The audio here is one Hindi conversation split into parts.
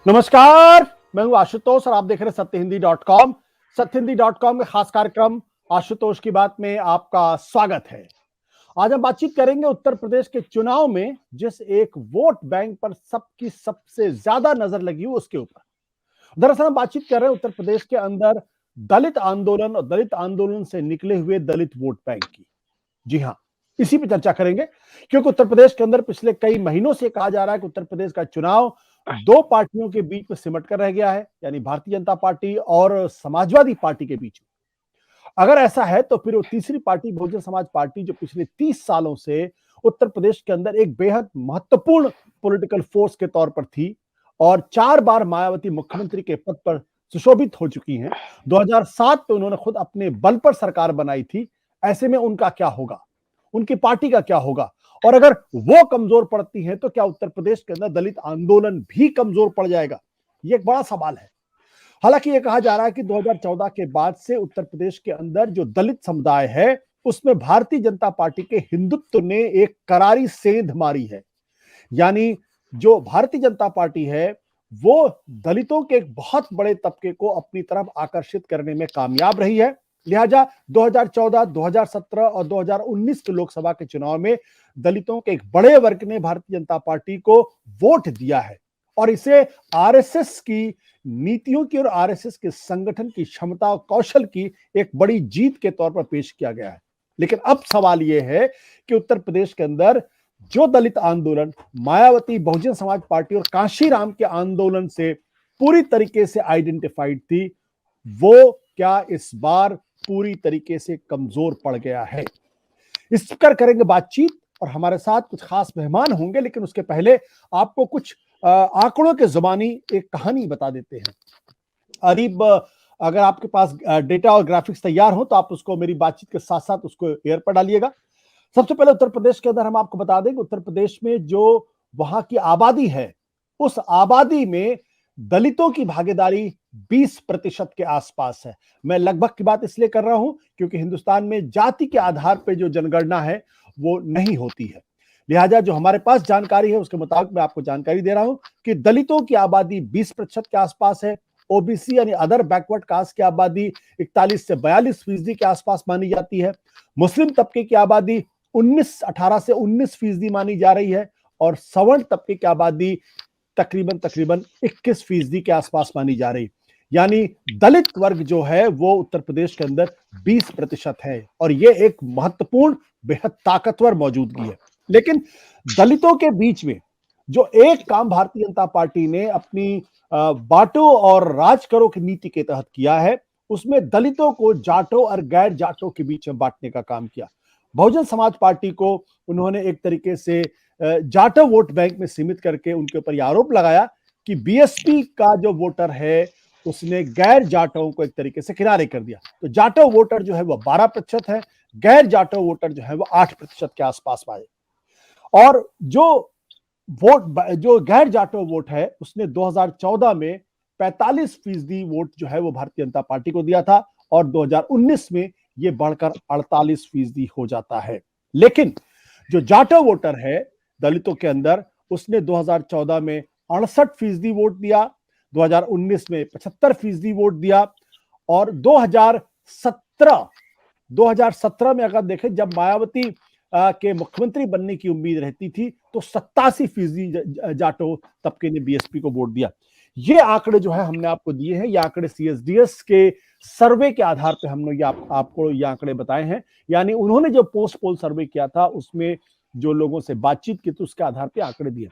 नमस्कार, मैं हूं आशुतोष और आप देख रहे हैं सत्यहिंदी.com। सत्यहिंदी.com के खास कार्यक्रम आशुतोष की बात में आपका स्वागत है। आज हम बातचीत करेंगे उत्तर प्रदेश के चुनाव में जिस एक वोट बैंक पर सबकी सबसे ज्यादा नजर लगी हो उसके ऊपर। दरअसल हम बातचीत कर रहे हैं उत्तर प्रदेश के अंदर दलित आंदोलन और दलित आंदोलन से निकले हुए दलित वोट बैंक की। जी हां, इसी पे चर्चा करेंगे क्योंकि उत्तर प्रदेश के अंदर पिछले कई महीनों से कहा जा रहा है कि उत्तर प्रदेश का चुनाव दो पार्टियों के बीच में सिमट कर रह गया है, यानी भारतीय जनता पार्टी और समाजवादी पार्टी के बीच में। अगर ऐसा है तो फिर वो तीसरी पार्टी बहुजन समाज पार्टी जो पिछले 30 सालों से उत्तर प्रदेश के अंदर एक बेहद महत्वपूर्ण पॉलिटिकल फोर्स के तौर पर थी और 4 बार मायावती मुख्यमंत्री के पद पर सुशोभित हो चुकी हैं। 2007 में उन्होंने खुद अपने बल पर सरकार बनाई थी। ऐसे में उनका क्या होगा, उनकी पार्टी का क्या होगा, और अगर वो कमजोर पड़ती है तो क्या उत्तर प्रदेश के अंदर दलित आंदोलन भी कमजोर पड़ जाएगा? ये एक बड़ा सवाल है। हालांकि ये कहा जा रहा है कि 2014 के बाद से उत्तर प्रदेश के अंदर जो दलित समुदाय है उसमें भारतीय जनता पार्टी के हिंदुत्व ने एक करारी सेंध मारी है। यानी जो भारतीय जनता पार्टी है वो दलितों के एक बहुत बड़े तबके को अपनी तरफ आकर्षित करने में कामयाब रही है। लिहाजा 2014, 2017 और 2019 के लोकसभा के चुनाव में दलितों के एक बड़े वर्ग ने भारतीय जनता पार्टी को वोट दिया है और इसे आरएसएस की नीतियों की और आरएसएस के संगठन की क्षमता और कौशल की एक बड़ी जीत के तौर पर पेश किया गया है। लेकिन अब सवाल यह है कि उत्तर प्रदेश के अंदर जो दलित आंदोलन मायावती, बहुजन समाज पार्टी और कांशीराम के आंदोलन से पूरी तरीके से आइडेंटिफाइड थी, वो क्या इस बार पूरी तरीके से कमजोर पड़ गया है? इस पर करेंगे बातचीत और हमारे साथ कुछ खास मेहमान होंगे। लेकिन उसके पहले आपको कुछ आंकड़ों के जुबानी एक कहानी बता देते हैं। अरीब, अगर आपके पास डेटा और ग्राफिक्स तैयार हो तो आप उसको मेरी बातचीत के साथ साथ उसको एयर पर डालिएगा। सबसे पहले उत्तर प्रदेश के अंदर हम आपको बता दें कि उत्तर प्रदेश में जो वहां की आबादी है उस आबादी में दलितों की भागीदारी 20% के आसपास है। मैं लगभग की बात इसलिए कर रहा हूं क्योंकि हिंदुस्तान में जाति के आधार पर जो जनगणना है वो नहीं होती है। लिहाजा जो हमारे पास जानकारी है उसके मुताबिक मैं आपको जानकारी दे रहा हूं कि दलितों की आबादी 20% के आसपास है। ओबीसी यानी अदर बैकवर्ड कास्ट की आबादी 41 से 42% के आसपास मानी जाती है। मुस्लिम तबके की आबादी 18 से 19% मानी जा रही है और सवर्ण तबके की आबादी तकरीबन 21% के आसपास मानी जा रही। यानी दलित वर्ग जो है वो उत्तर प्रदेश के अंदर 20% है और ये एक महत्वपूर्ण, बेहद ताकतवर मौजूदगी है। लेकिन दलितों के बीच में जो एक काम भारतीय जनता पार्टी ने अपनी बांटो और राज करो की नीति के तहत किया है उसमें दलितों को जाटों और गैर जाटों के बीच में बांटने का काम किया। बहुजन समाज पार्टी को उन्होंने एक तरीके से जाटो वोट बैंक में सीमित करके उनके ऊपर यह आरोप लगाया कि बीएसपी का जो वोटर है उसने गैर जाटों को एक तरीके से किनारे कर दिया। तो जाटो वोटर जो है वो 12% है, गैर जाटो वोटर जो है वो 8% के आसपास पाए। और जो गैर जाटो वोट है उसने 2014 में 45% वोट जो है वो भारतीय जनता पार्टी को दिया था और 2019 में ये बढ़कर 48% हो जाता है। लेकिन जो जाटो वोटर है दलितों के अंदर उसने 2014 में 68% वोट दिया, 2019 में 75% वोट दिया और 2017 में अगर देखें जब मायावती के मुख्यमंत्री बनने की उम्मीद रहती थी तो 87% जाटो तबके ने बीएसपी को वोट दिया। ये आंकड़े जो है हमने आपको दिए हैं, ये आंकड़े सीएसडीएस के सर्वे के आधार पे हमने आपको ये आंकड़े बताए हैं। यानी उन्होंने जो पोस्ट पोल सर्वे किया था उसमें जो लोगों से बातचीत की तो उसके आधार पे आंकड़े दिए।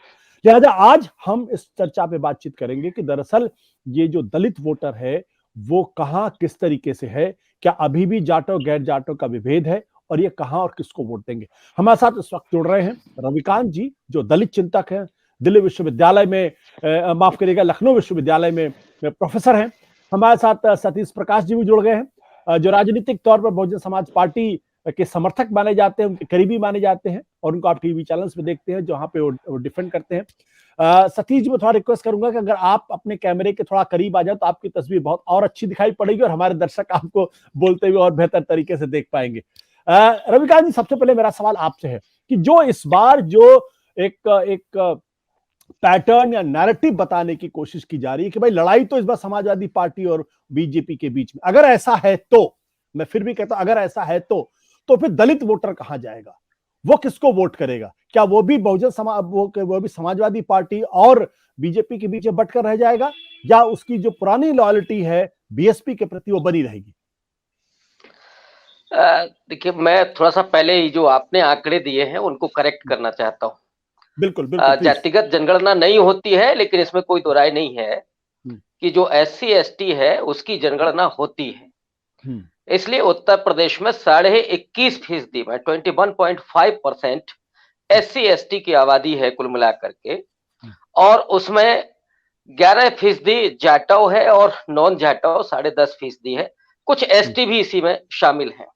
लिहाजा आज हम इस चर्चा पे बातचीत करेंगे कि दरअसल ये जो दलित वोटर है वो कहां किस तरीके से है, क्या अभी भी जाटो गैर जाटो का विभेद है और ये कहां और किसको वोट देंगे। हमारे साथ इस वक्त जुड़ रहे हैं रविकांत जी जो दलित चिंतक हैं, दिल्ली विश्वविद्यालय में माफ करिएगा लखनऊ विश्वविद्यालय में प्रोफेसर हैं। हमारे साथ सतीश प्रकाश जी भी जुड़ गए हैं जो राजनीतिक तौर पर बहुजन समाज पार्टी के समर्थक माने जाते हैं, उनके करीबी माने जाते हैं और उनको आप टीवी चैनल्स में देखते हैं जहां पे वो डिफेंड करते हैं। सतीश जी मैं थोड़ा रिक्वेस्ट करूंगा कि अगर आप अपने कैमरे के थोड़ा करीब आ जाए तो आपकी तस्वीर बहुत और अच्छी दिखाई पड़ेगी और हमारे दर्शक आपको बोलते हुए और बेहतर तरीके से देख पाएंगे। रविकांत जी सबसे पहले मेरा सवाल आपसे है कि जो इस बार जो एक पैटर्न या नैरेटिव बताने की कोशिश की जा रही है कि भाई लड़ाई तो इस बार समाजवादी पार्टी और बीजेपी के बीच में। अगर ऐसा है तो, मैं फिर भी कहता हूं अगर ऐसा है तो फिर दलित वोटर कहां जाएगा, वो किसको वोट करेगा? क्या वो भी बहुजन समाज वो भी समाजवादी पार्टी और बीजेपी के बीच बट कर रह जाएगा, या उसकी जो पुरानी लॉयल्टी है बीएसपी के प्रति वो बनी रहेगी? देखिए, मैं थोड़ा सा पहले ही जो आपने आंकड़े दिए हैं उनको करेक्ट करना चाहता हूँ। बिल्कुल बिल्कुल, जातिगत जनगणना नहीं होती है, लेकिन इसमें कोई दो राय नहीं है कि जो SC ST है उसकी जनगणना होती है। इसलिए उत्तर प्रदेश में 21.5% में 21.5% SC ST की आबादी है कुल मिलाकर के, और उसमें 11% जाटव है और नॉन जाटव 10.5% है। कुछ ST भी इसी में शामिल हैं।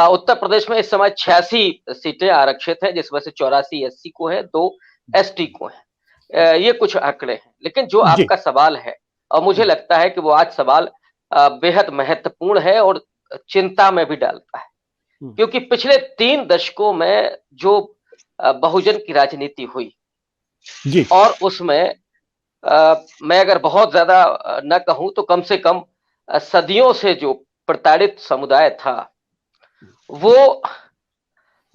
उत्तर प्रदेश में इस समय 86 सीटें आरक्षित हैं, जिसमें से 84 SC को है, 2 ST को है। ये कुछ आंकड़े हैं। लेकिन जो आपका सवाल है, और मुझे लगता है कि वो आज सवाल बेहद महत्वपूर्ण है और चिंता में भी डालता है, क्योंकि पिछले 3 दशकों में जो बहुजन की राजनीति हुई जी, और उसमें मैं अगर बहुत ज्यादा न कहूं तो कम से कम सदियों से जो प्रताड़ित समुदाय था, वो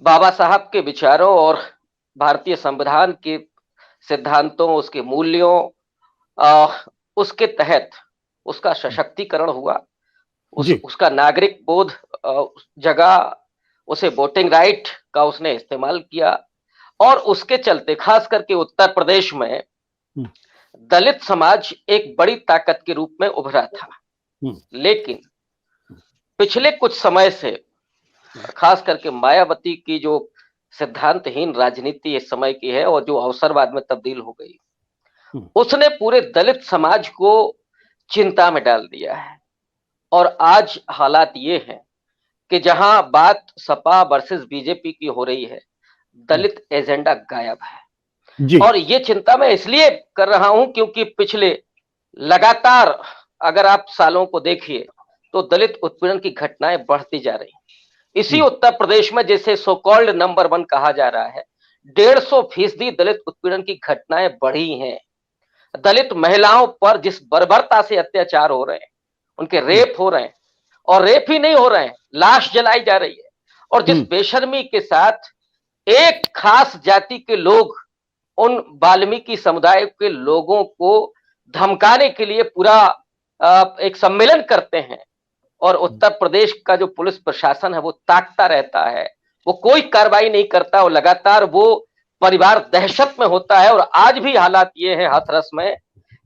बाबा साहब के विचारों और भारतीय संविधान के सिद्धांतों, उसके मूल्यों, उसके तहत उसका सशक्तिकरण हुआ, उसका नागरिक बोध जगा, उसे वोटिंग राइट का उसने इस्तेमाल किया, और उसके चलते खास करके उत्तर प्रदेश में दलित समाज एक बड़ी ताकत के रूप में उभरा था। लेकिन पिछले कुछ समय से खास करके मायावती की जो सिद्धांतहीन राजनीति इस समय की है और जो अवसरवाद में तब्दील हो गई, उसने पूरे दलित समाज को चिंता में डाल दिया है। और आज हालात ये हैं कि जहां बात सपा वर्सेस बीजेपी की हो रही है, दलित एजेंडा गायब है जी। और ये चिंता मैं इसलिए कर रहा हूं क्योंकि पिछले लगातार अगर आप सालों को देखिए तो दलित उत्पीड़न की घटनाएं बढ़ती जा रही। इसी उत्तर प्रदेश में जैसे सो कॉल्ड नंबर 1 कहा जा रहा है, 150% दलित उत्पीड़न की घटनाएं बढ़ी हैं। दलित महिलाओं पर जिस बर्बरता से अत्याचार हो रहे हैं, उनके रेप हो रहे हैं, और रेप ही नहीं हो रहे हैं, लाश जलाई जा रही है, और जिस बेशर्मी के साथ एक खास जाति के लोग उन वाल्मीकि समुदाय के लोगों को धमकाने के लिए पूरा एक सम्मेलन करते हैं, और उत्तर प्रदेश का जो पुलिस प्रशासन है वो ताकता रहता है, वो कोई कार्रवाई नहीं करता, और लगातार वो परिवार दहशत में होता है। और आज भी हालात ये है हाथरस में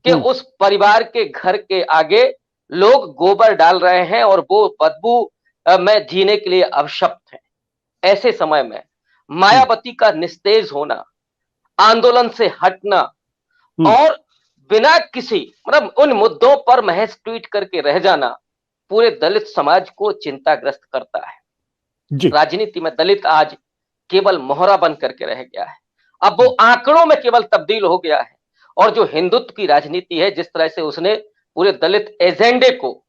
कि उस परिवार के घर के आगे लोग गोबर डाल रहे हैं और वो बदबू में जीने के लिए अवशक्त हैं। ऐसे समय में मायावती का निस्तेज होना, आंदोलन से हटना और बिना किसी मतलब उन मुद्दों पर महज ट्वीट करके रह जाना पूरे दलित समाज को चिंताग्रस्त करता है। राजनीति में दलित आज केवल मोहरा बन करके रह गया है, अब वो आंकड़ों में केवल तब्दील हो गया है। और जो हिंदुत्व की राजनीति है, जिस तरह से उसने पूरे दलित एजेंडे को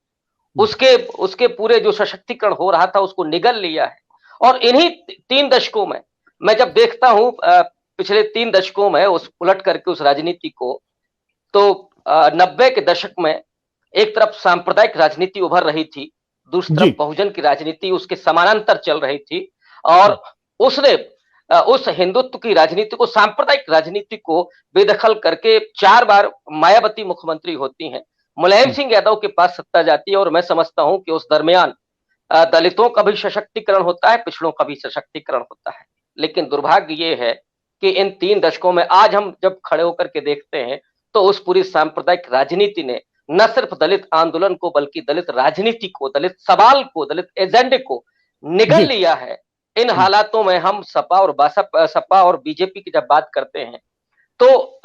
उसके पूरे जो सशक्तिकरण हो रहा था उसको निगल लिया है। और इन्हीं 3 दशकों में मैं जब देखता हूं पिछले 3 दशकों में उस उलट करके उस राजनीति को, तो 90 के दशक में एक तरफ सांप्रदायिक राजनीति उभर रही थी, दूसरी तरफ बहुजन की राजनीति उसके समानांतर चल रही थी, और उसने उस हिंदुत्व की राजनीति को, सांप्रदायिक राजनीति को बेदखल करके 4 बार मायावती मुख्यमंत्री होती हैं, मुलायम सिंह यादव के पास सत्ता जाती है। और मैं समझता हूं कि उस दरमियान दलितों का भी सशक्तिकरण होता है, पिछड़ों का भी सशक्तिकरण होता है। लेकिन दुर्भाग्य ये है कि इन 3 दशकों में आज हम जब खड़े होकर के देखते हैं तो उस पूरी सांप्रदायिक राजनीति ने न सिर्फ दलित आंदोलन को बल्कि दलित राजनीति को, दलित सवाल को, दलित एजेंडे को निगल लिया है। इन हालातों में हम सपा और बीजेपी की जब बात करते हैं तो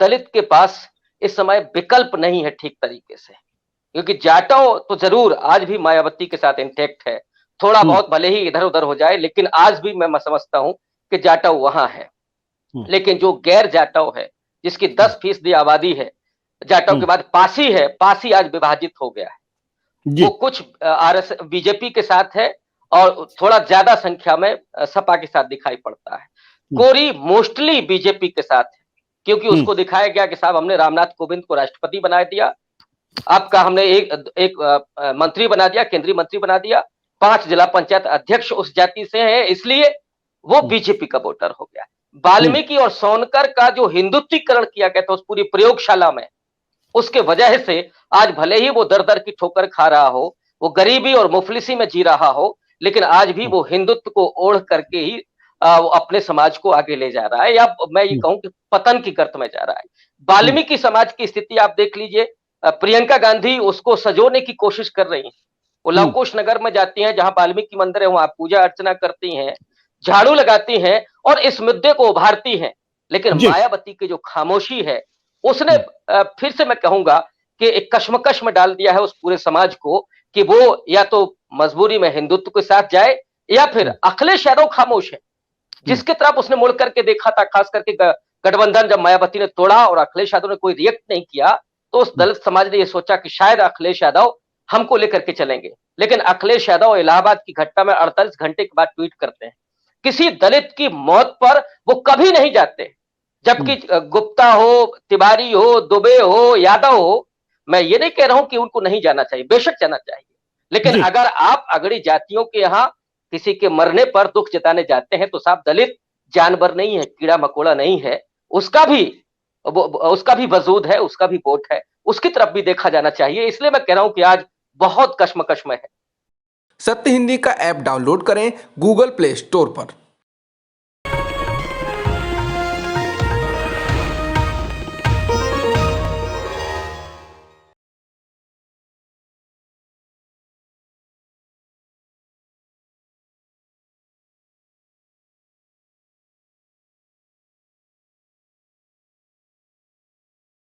दलित के पास इस समय विकल्प नहीं है ठीक तरीके से, क्योंकि जाटव तो जरूर आज भी मायावती के साथ इंटैक्ट है, थोड़ा बहुत भले ही इधर उधर हो जाए, लेकिन आज भी मैं समझता हूं कि जाटव वहां है। लेकिन जो गैर जाटव है, जिसकी 10% आबादी है, जाटव के बाद पासी है, पासी आज विभाजित हो गया है। वो कुछ बीजेपी के साथ है और थोड़ा ज्यादा संख्या में सपा के साथ दिखाई पड़ता है। कोरी मोस्टली बीजेपी के साथ है, क्योंकि उसको दिखाया गया कि साहब हमने रामनाथ कोविंद को राष्ट्रपति बना दिया, आपका हमने एक मंत्री बना दिया, केंद्रीय मंत्री बना दिया, 5 जिला पंचायत अध्यक्ष उस जाति से हैं, इसलिए वो बीजेपी का वोटर हो गया। वाल्मीकि और सोनकर का जो हिंदुत्वीकरण किया गया था उस पूरी प्रयोगशाला में, उसके वजह से आज भले ही वो दर दर की ठोकर खा रहा हो, वो गरीबी और मुफलिसी में जी रहा हो, लेकिन आज भी वो हिंदुत्व को ओढ़ करके ही वो अपने समाज को आगे ले जा रहा है, या मैं ये कहूं कि पतन की गर्त में जा रहा है। वाल्मीकि समाज की स्थिति आप देख लीजिए, प्रियंका गांधी उसको सजोने की कोशिश कर रही हैं। वो लवकुश नगर में जाती हैं जहां वाल्मीकि मंदिर है, वहां पूजा अर्चना करती हैं, झाड़ू लगाती हैं और इस मुद्दे को उभारती हैं। लेकिन मायावती की जो खामोशी है उसने फिर से मैं कहूंगा कि एक कश्मकश में डाल दिया है उस पूरे समाज को, कि वो या तो मजबूरी में हिंदुत्व के साथ जाए या फिर अखिलेश यादव खामोश है, जिसके तरफ उसने मुड़ करके देखा था, खास करके गठबंधन जब मायावती ने तोड़ा और अखिलेश यादव ने कोई रिएक्ट नहीं किया, तो उस दलित समाज ने यह सोचा कि शायद अखिलेश यादव हमको लेकर के चलेंगे। लेकिन अखिलेश यादव इलाहाबाद की घटना में 48 घंटे के बाद ट्वीट करते हैं, किसी दलित की मौत पर वो कभी नहीं जाते, जबकि गुप्ता हो, तिवारी हो, दुबे हो, यादव हो, मैं ये नहीं कह रहा हूं कि उनको नहीं जाना चाहिए, बेशक जाना चाहिए, लेकिन अगर आप अगड़ी जातियों के यहाँ किसी के मरने पर दुख जताने जाते हैं तो साहब दलित जानवर नहीं है, कीड़ा मकोड़ा नहीं है, उसका भी वजूद है, उसका भी वोट है, उसकी तरफ भी देखा जाना चाहिए। इसलिए मैं कह रहा हूं कि आज बहुत कश्मकश में है। सत्य हिंदी का ऐप डाउनलोड करें गूगल प्ले स्टोर पर।